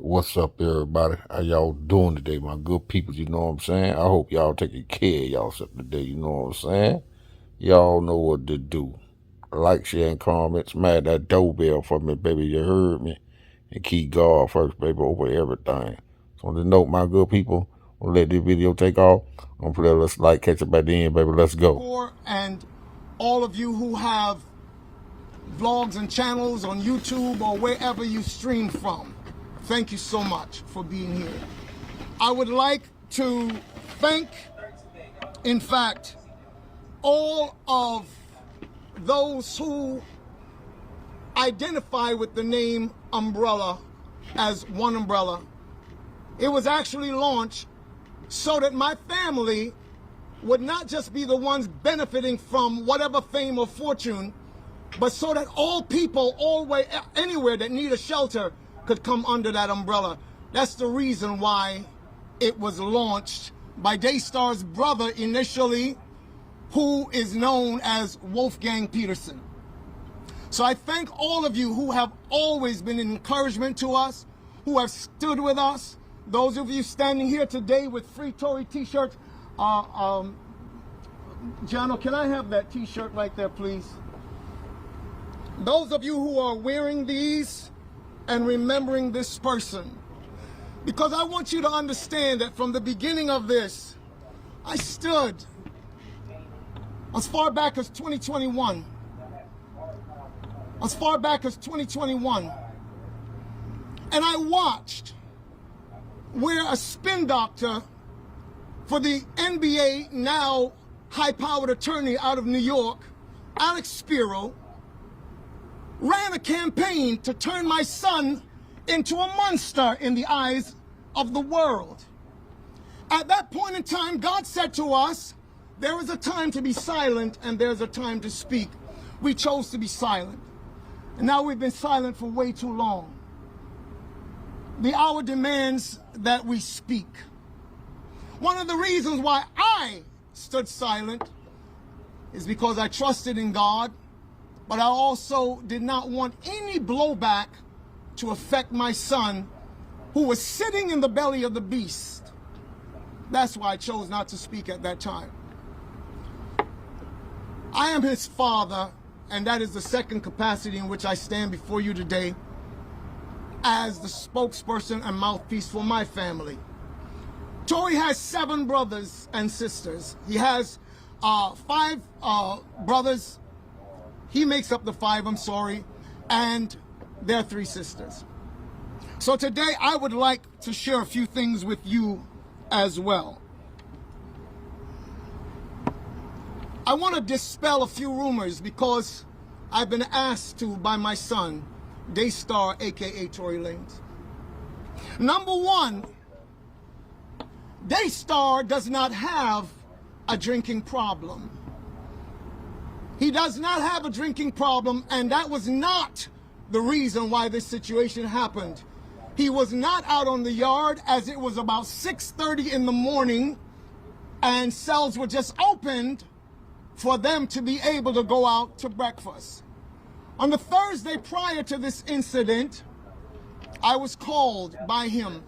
What's up, everybody? How y'all doing today, my good people? You know what I'm saying? I hope y'all taking care of y'allself today. You know what I'm saying? Y'all know what to do. Like, share, and comment. Smash that doorbell for me, baby. You heard me. And keep God first, baby, over everything. So on the note, my good people, I'm gonna let this video take off. I'm gonna put let's like, catch up at the end, baby. Let's go. And all of you who have vlogs and channels on YouTube or wherever you stream from, thank you so much for being here. I would like to thank, in fact, all of those who identify with the name Umbrella as One Umbrella. It was actually launched so that my family would not just be the ones benefiting from whatever fame or fortune, but so that all people, always, anywhere that need a shelter could come under that umbrella. That's the reason why it was launched by Daystar's brother initially, who is known as Wolfgang Peterson. So I thank all of you who have always been an encouragement to us, who have stood with us. Those of you standing here today with free Tory t-shirts. Jano, can I have that t-shirt right there, please? Those of you who are wearing these and remembering this person, because I want you to understand that from the beginning of this, I stood as far back as 2021. As far back as 2021. And I watched where a spin doctor for the NBA, now high-powered attorney out of New York, Alex Spiro, ran a campaign to turn my son into a monster in the eyes of the world. At that point in time, God said to us, there is a time to be silent and there's a time to speak. We chose to be silent. And now we've been silent for way too long. The hour demands that we speak. One of the reasons why I stood silent is because I trusted in God, but I also did not want any blowback to affect my son, who was sitting in the belly of the beast. That's why I chose not to speak at that time. I am his father, and that is the second capacity in which I stand before you today as the spokesperson and mouthpiece for my family. Tory has 7 brothers and sisters. He has 5 brothers. He makes up the 5, I'm sorry, and there are 3 sisters. So today I would like to share a few things with you as well. I want to dispel a few rumors because I've been asked to by my son, Daystar, aka Tory Lanez. Number 1, Daystar does not have a drinking problem. He does not have a drinking problem, and that was not the reason why this situation happened. He was not out on the yard, as it was about 6:30 in the morning and cells were just opened for them to be able to go out to breakfast. On the Thursday prior to this incident, I was called by him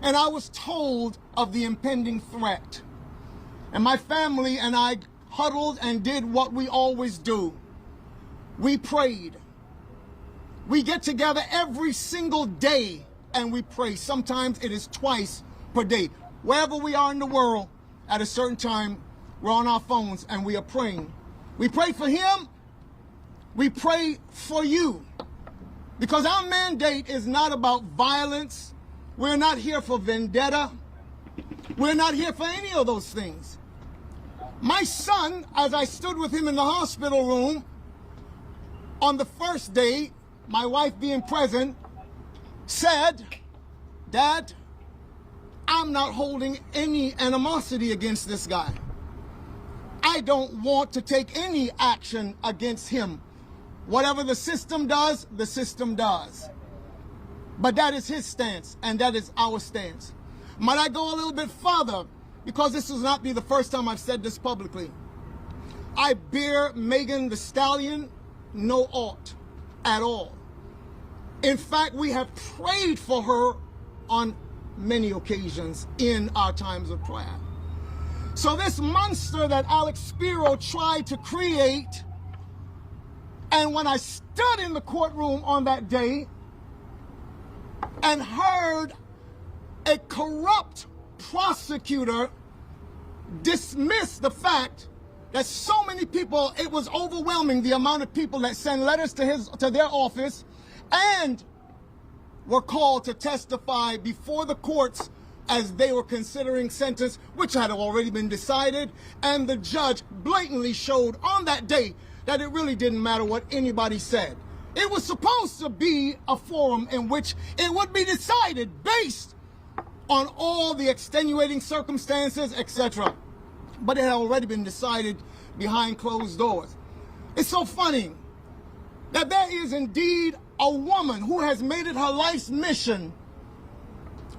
and I was told of the impending threat. And my family and I huddled and did what we always do. We prayed. We get together every single day and we pray. Sometimes it is twice per day. Wherever we are in the world, at a certain time, we're on our phones and we are praying. We pray for him. We pray for you. Because our mandate is not about violence. We're not here for vendetta. We're not here for any of those things. My son, as I stood with him in the hospital room, on the first day, my wife being present, said, "Dad, I'm not holding any animosity against this guy. I don't want to take any action against him. Whatever the system does, the system does." But that is his stance, and that is our stance. Might I go a little bit further? Because this will not be the first time I've said this publicly. I bear Megan Thee Stallion no ought at all. In fact, we have prayed for her on many occasions in our times of prayer. So this monster that Alex Spiro tried to create, and when I stood in the courtroom on that day and heard a corrupt prosecutor dismiss the fact that so many people, it was overwhelming the amount of people that sent letters to their office and were called to testify before the courts as they were considering sentence, which had already been decided, and the judge blatantly showed on that day that it really didn't matter what anybody said. It was supposed to be a forum in which it would be decided based on all the extenuating circumstances, etc. But it had already been decided behind closed doors. It's so funny that there is indeed a woman who has made it her life's mission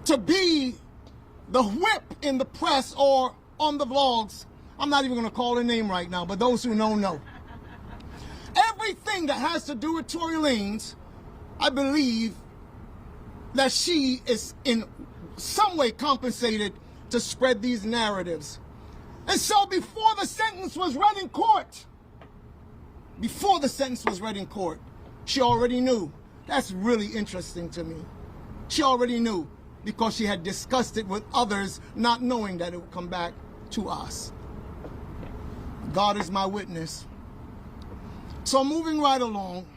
to be the whip in the press or on the vlogs. I'm not even going to call her name right now, but those who know, know. Everything that has to do with Tory Lanez, I believe that she is in some way compensated to spread these narratives. And so before the sentence was read in court, she already knew. That's really interesting to me. She already knew because she had discussed it with others, not knowing that it would come back to us. God is my witness. So moving right along,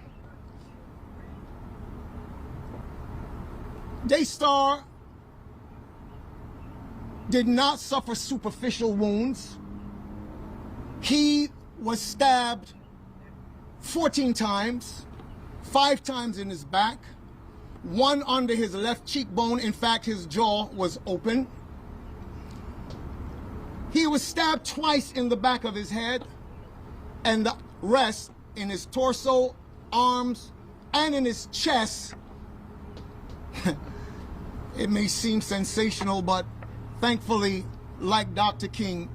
Daystar did not suffer superficial wounds. He was stabbed 14 times, 5 times in his back, 1 under his left cheekbone. In fact, his jaw was open. He was stabbed twice in the back of his head, and the rest in his torso, arms, and in his chest. It may seem sensational, but thankfully, like Dr. King,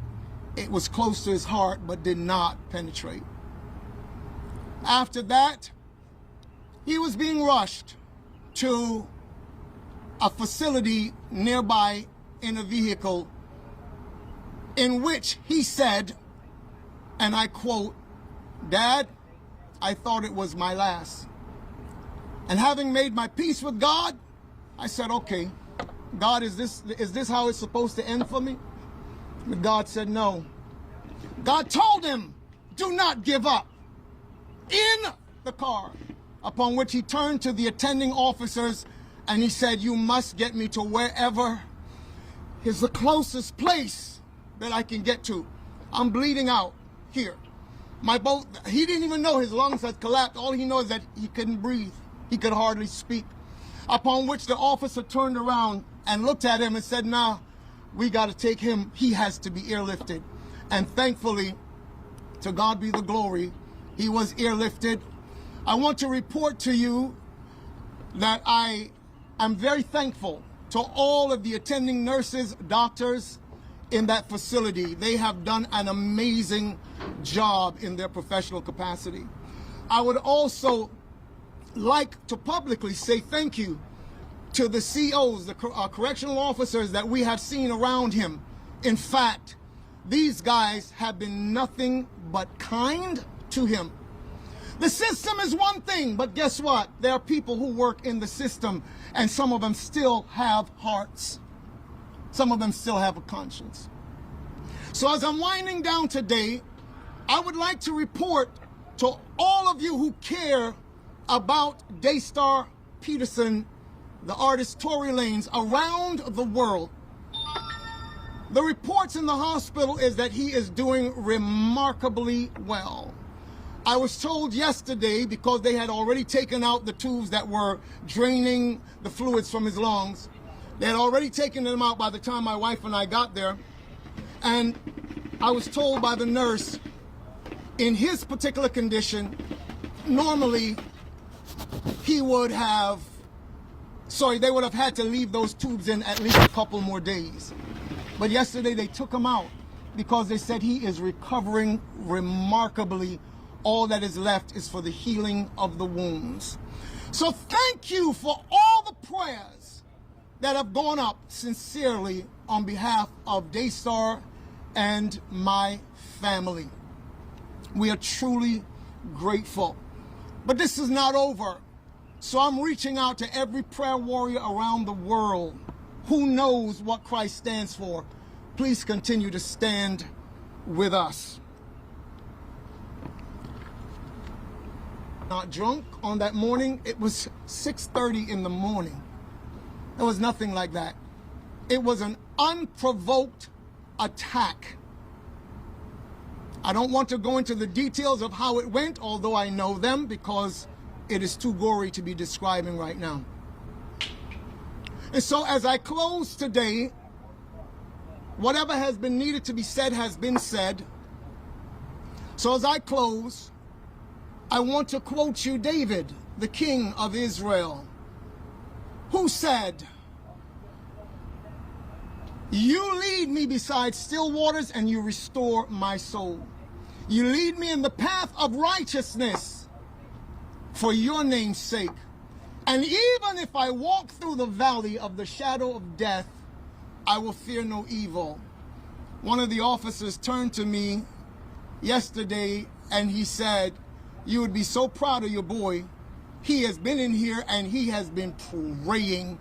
it was close to his heart but did not penetrate. After that, he was being rushed to a facility nearby in a vehicle in which he said, and I quote, "Dad, I thought it was my last. And having made my peace with God, I said, okay, God, is this how it's supposed to end for me?" But God said no. God told him, "Do not give up," in the car, upon which he turned to the attending officers and he said, "You must get me to wherever is the closest place that I can get to. I'm bleeding out here." He didn't even know his lungs had collapsed. All he knows is that he couldn't breathe. He could hardly speak. Upon which the officer turned around and looked at him and said, "Nah, we got to take him. He has to be airlifted." And thankfully, to God be the glory, he was airlifted. I want to report to you that I am very thankful to all of the attending nurses, doctors in that facility. They have done an amazing job in their professional capacity. I would also like to publicly say thank you to the COs, the correctional officers that we have seen around him. In fact, these guys have been nothing but kind to him. The system is one thing, but guess what? There are people who work in the system, and some of them still have hearts. Some of them still have a conscience. So as I'm winding down today, I would like to report to all of you who care about Daystar Peterson, the artist Tory Lanez, around the world. The reports in the hospital is that he is doing remarkably well. I was told yesterday, because they had already taken out the tubes that were draining the fluids from his lungs, they had already taken them out by the time my wife and I got there. And I was told by the nurse, in his particular condition, normally they would have had to leave those tubes in at least a couple more days. But yesterday they took him out because they said he is recovering remarkably all that is left is for the healing of the wounds. So thank you for all the prayers that have gone up sincerely on behalf of Daystar and my family. We are truly grateful. But this is not over. So I'm reaching out to every prayer warrior around the world who knows what Christ stands for. Please continue to stand with us. Not drunk on that morning. It was 6:30 in the morning. There was nothing like that. It was an unprovoked attack. I don't want to go into the details of how it went, although I know them, because it is too gory to be describing right now. And so as I close today, whatever has been needed to be said has been said. So as I close, I want to quote you David, the king of Israel, who said, "You lead me beside still waters and you restore my soul. You lead me in the path of righteousness for your name's sake. And even if I walk through the valley of the shadow of death, I will fear no evil." One of the officers turned to me yesterday and he said, "You would be so proud of your boy. He has been in here and he has been praying."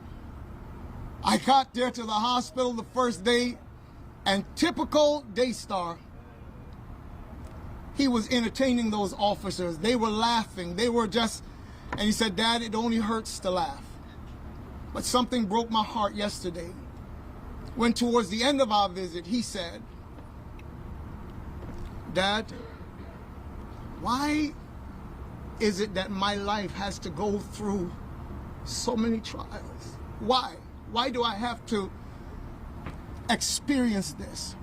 I got there to the hospital the first day, and typical Daystar, he was entertaining those officers. They were laughing. They were just, and he said, "Dad, it only hurts to laugh." But something broke my heart yesterday when towards the end of our visit, he said, "Dad, why is it that my life has to go through so many trials? Why? Why do I have to experience this?"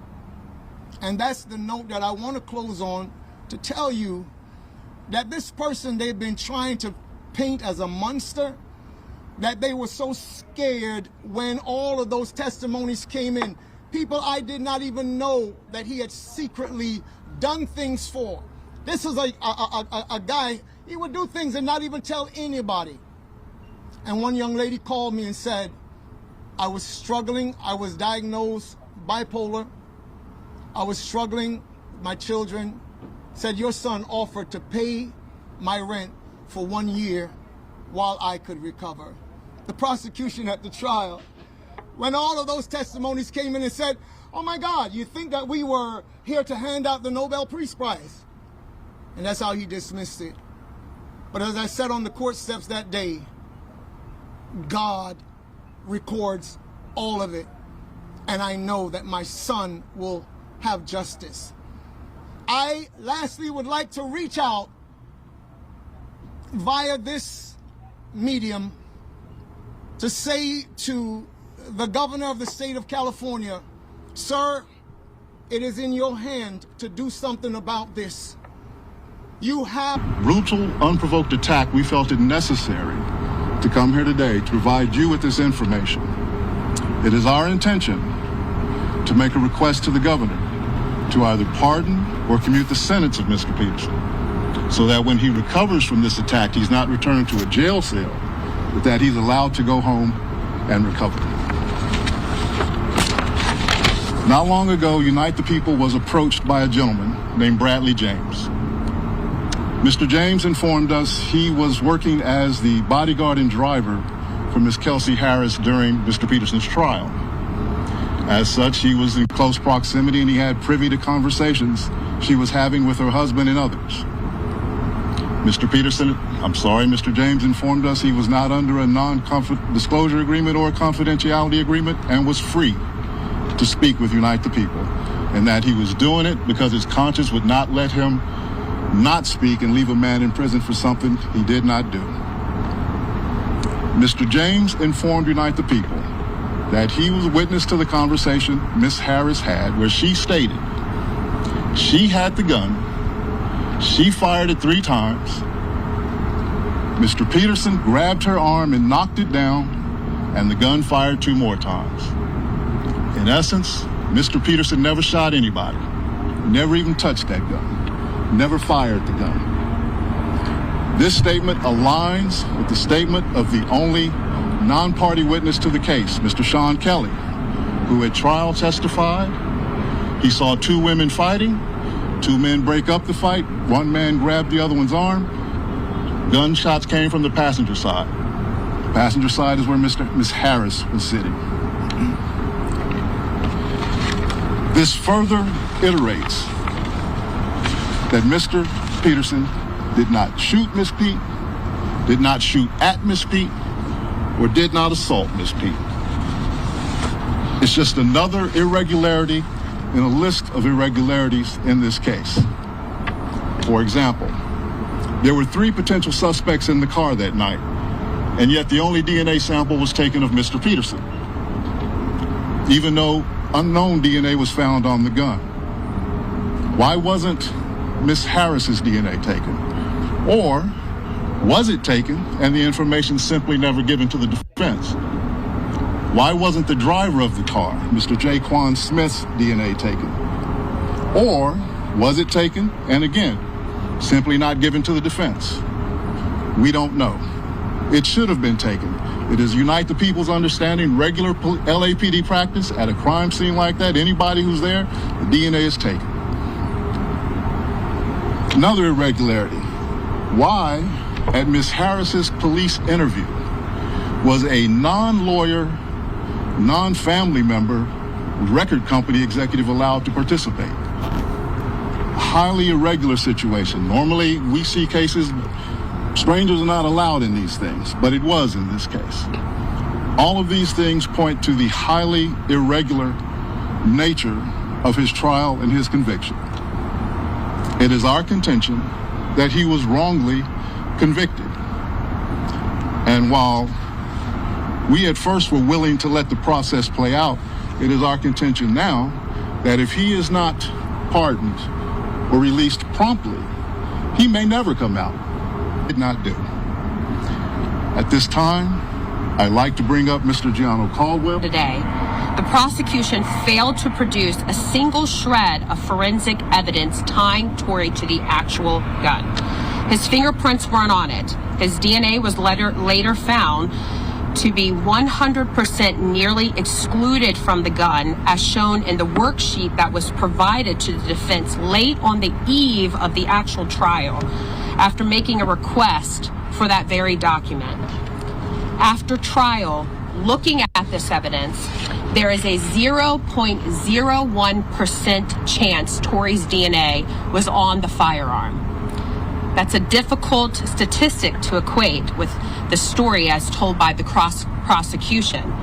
And that's the note that I want to close on, to tell you that this person they've been trying to paint as a monster, that they were so scared when all of those testimonies came in. People I did not even know that he had secretly done things for. This is a guy, he would do things and not even tell anybody. And one young lady called me and said, "I was struggling. I was diagnosed bipolar. I was struggling with my children." Said, "Your son offered to pay my rent for 1 year while I could recover." The prosecution at the trial, when all of those testimonies came in and said, "Oh my God, you think that we were here to hand out the Nobel Peace Prize?" And that's how he dismissed it. But as I said on the court steps that day, God records all of it. And I know that my son will have justice. I lastly would like to reach out via this medium to say to the governor of the state of California, "Sir, it is in your hand to do something about this. You have..." Brutal, unprovoked attack, we felt it necessary to come here today to provide you with this information. It is our intention to make a request to the governor to either pardon or commute the sentence of Mr. Peterson, so that when he recovers from this attack, he's not returned to a jail cell, but that he's allowed to go home and recover. Not long ago, Unite the People was approached by a gentleman named Bradley James. Mr. James informed us he was working as the bodyguard and driver for Ms. Kelsey Harris during Mr. Peterson's trial. As such, he was in close proximity and he had privy to conversations she was having with her husband and others. Mr. James informed us he was not under a non-disclosure agreement or a confidentiality agreement and was free to speak with Unite the People, and that he was doing it because his conscience would not let him not speak and leave a man in prison for something he did not do. Mr. James informed Unite the People that he was a witness to the conversation Ms. Harris had, where she stated she had the gun, she fired it 3 times, Mr. Peterson grabbed her arm and knocked it down, and the gun fired 2 more times. In essence, Mr. Peterson never shot anybody, never even touched that gun. never fired the gun. This statement aligns with the statement of the only non-party witness to the case, Mr. Sean Kelly, who at trial testified he saw two women fighting, two men break up the fight, one man grabbed the other one's arm. Gunshots came from the passenger side. The passenger side is where Miss Harris was sitting. This further iterates that Mr. Peterson did not shoot Miss Pete, did not shoot at Miss Pete, or did not assault Miss Pete. It's just another irregularity in a list of irregularities in this case. For example, there were 3 potential suspects in the car that night, and yet the only DNA sample was taken of Mr. Peterson, even though unknown DNA was found on the gun. Why wasn't Miss Harris's DNA taken? Or was it taken and the information simply never given to the defense? Why wasn't the driver of the car, Mr. Jaquan Smith's DNA taken? Or was it taken and again, simply not given to the defense? We don't know. It should have been taken. It is Unite the People's understanding, regular LAPD practice at a crime scene like that, anybody who's there, the DNA is taken. Another irregularity. Why, at Miss Harris's police interview, was a non-lawyer, non-family member, record company executive allowed to participate? Highly irregular situation. Normally, we see cases, strangers are not allowed in these things, but it was in this case. All of these things point to the highly irregular nature of his trial and his conviction. It is our contention that he was wrongly convicted. And while we at first were willing to let the process play out, it is our contention now that if he is not pardoned or released promptly, he may never come out. Did not do. At this time, I'd like to bring up Mr. Gianno Caldwell. Today, the prosecution failed to produce a single shred of forensic evidence tying Tory to the actual gun. His fingerprints weren't on it. His DNA was later found to be 100% nearly excluded from the gun, as shown in the worksheet that was provided to the defense late on the eve of the actual trial, after making a request for that very document. After trial, looking at this evidence, there is a 0.01% chance Tory's DNA was on the firearm. That's a difficult statistic to equate with the story as told by the prosecution,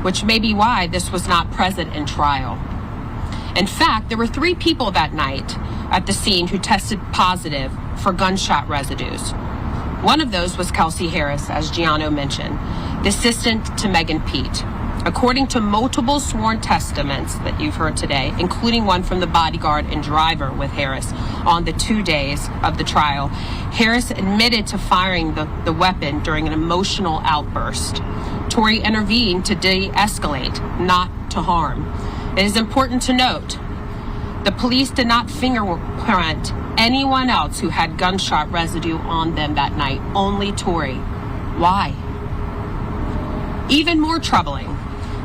which may be why this was not present in trial. In fact, there were 3 people that night at the scene who tested positive for gunshot residues. One of those was Kelsey Harris, as Gianno mentioned, the assistant to Megan Pete. According to multiple sworn testaments that you've heard today, including one from the bodyguard and driver with Harris on the 2 days of the trial, Harris admitted to firing the weapon during an emotional outburst. Tory intervened to de-escalate, not to harm. It is important to note, the police did not fingerprint anyone else who had gunshot residue on them that night, only Tory. Why? Even more troubling,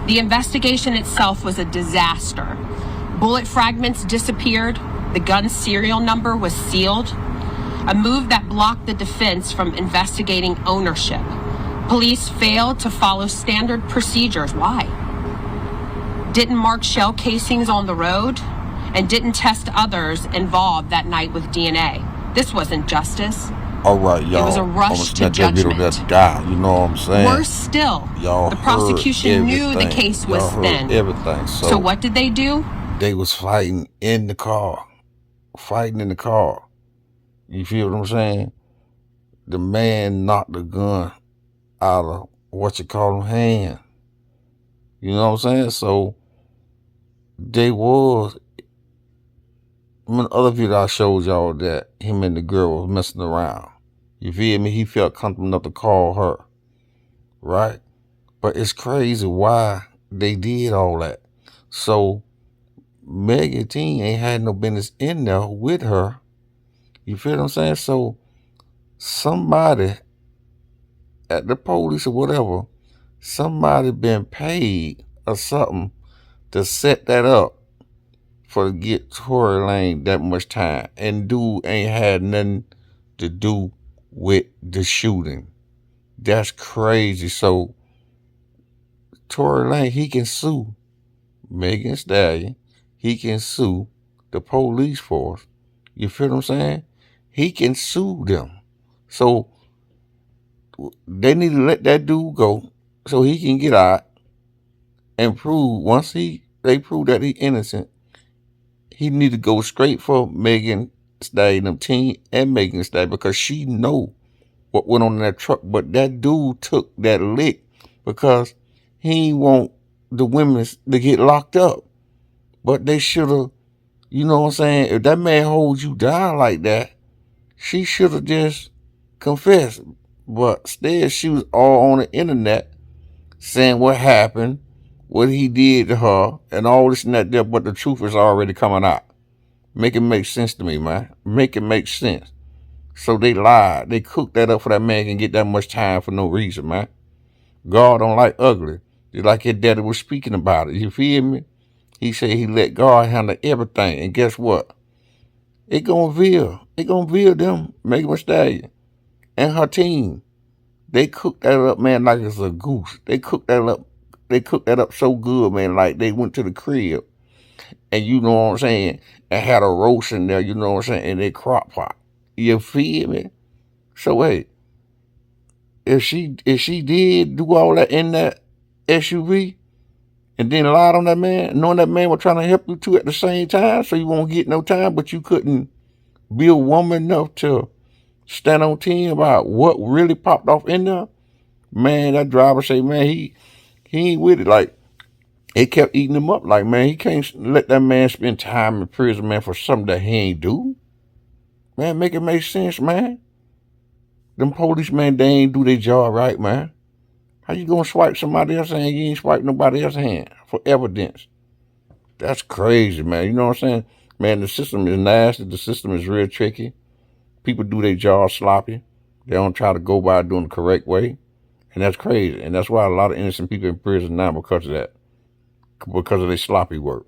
the investigation itself was a disaster. Bullet fragments disappeared, the gun's serial number was sealed, a move that blocked the defense from investigating ownership. Police failed to follow standard procedures. Why? Didn't mark shell casings on the road, and didn't test others involved that night with DNA. This wasn't justice. All right, y'all. It was a rush to judgment. That guy, you know what I'm saying? Worse still, y'all, the prosecution knew the case was thin. Everything. So what did they do? They was fighting in the car. You feel what I'm saying? The man knocked the gun out of hand. You know what I'm saying? So they was, when other video I showed y'all that him and the girl was messing around. You feel me? He felt comfortable enough to call her. Right? But it's crazy why they did all that. So Megan Teen ain't had no business in there with her You feel what I'm saying? So somebody at the police or whatever, somebody been paid or something to set that up for to get Tory Lanez that much time. And dude ain't had nothing to do with the shooting. That's crazy. So Tory Lanez, he can sue Megan Thee Stallion. He can sue the police force. You feel what I'm saying? He can sue them. So they need to let that dude go so he can get out and prove, once they prove that he's innocent, he need to go straight for Megan Thee Stallion, them team, and Megan Thee Stallion, because she know what went on in that truck. But that dude took that lick because he ain't want the women to get locked up. But they should have, you know what I'm saying? If that man holds you down like that, she should have just confessed. But instead, she was all on the internet saying what happened, what he did to her, and all this and that there. But the truth is already coming out. Make it make sense to me, man. Make it make sense. So they lied. They cooked that up for that man can get that much time for no reason, man. God don't like ugly. Just like his daddy was speaking about it. You feel me? He said he let God handle everything. And guess what? It gonna veal. It gonna veal them, Megan Thee Stallion, and her team. They cooked that up, man, like it's a goose. They cooked that up. They cooked that up so good, man, like they went to the crib and, you know what I'm saying, and had a roast in there, you know what I'm saying, in their crock pot. You feel me? So hey, if she did do all that in that SUV and then lied on that man, knowing that man was trying to help you too at the same time, so you won't get no time, but you couldn't be a woman enough to stand on 10 about what really popped off in there, man, that driver say, man, he ain't with it. Like, it kept eating him up. Like, man, he can't let that man spend time in prison, man, for something that he ain't do. Man, make it make sense, man. Them police, man, they ain't do their job right, man. How you gonna swipe somebody else's hand? You ain't swipe nobody else's hand for evidence. That's crazy, man. You know what I'm saying? Man, the system is nasty. The system is real tricky. People do their job sloppy. They don't try to go by doing the correct way. And that's crazy. And that's why a lot of innocent people in prison now because of that. Because of their sloppy work.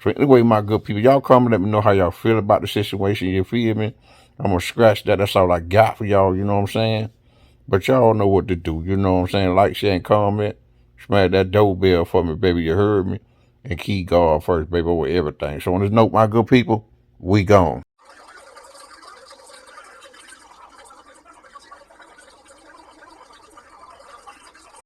So anyway, my good people, y'all come and let me know how y'all feel about the situation. You feel me? I'm going to scratch that. That's all I got for y'all. You know what I'm saying? But y'all know what to do. You know what I'm saying? Like, share, and comment. Smash that doorbell for me, baby. You heard me? And keep God first, baby, over everything. So on this note, my good people, we gone.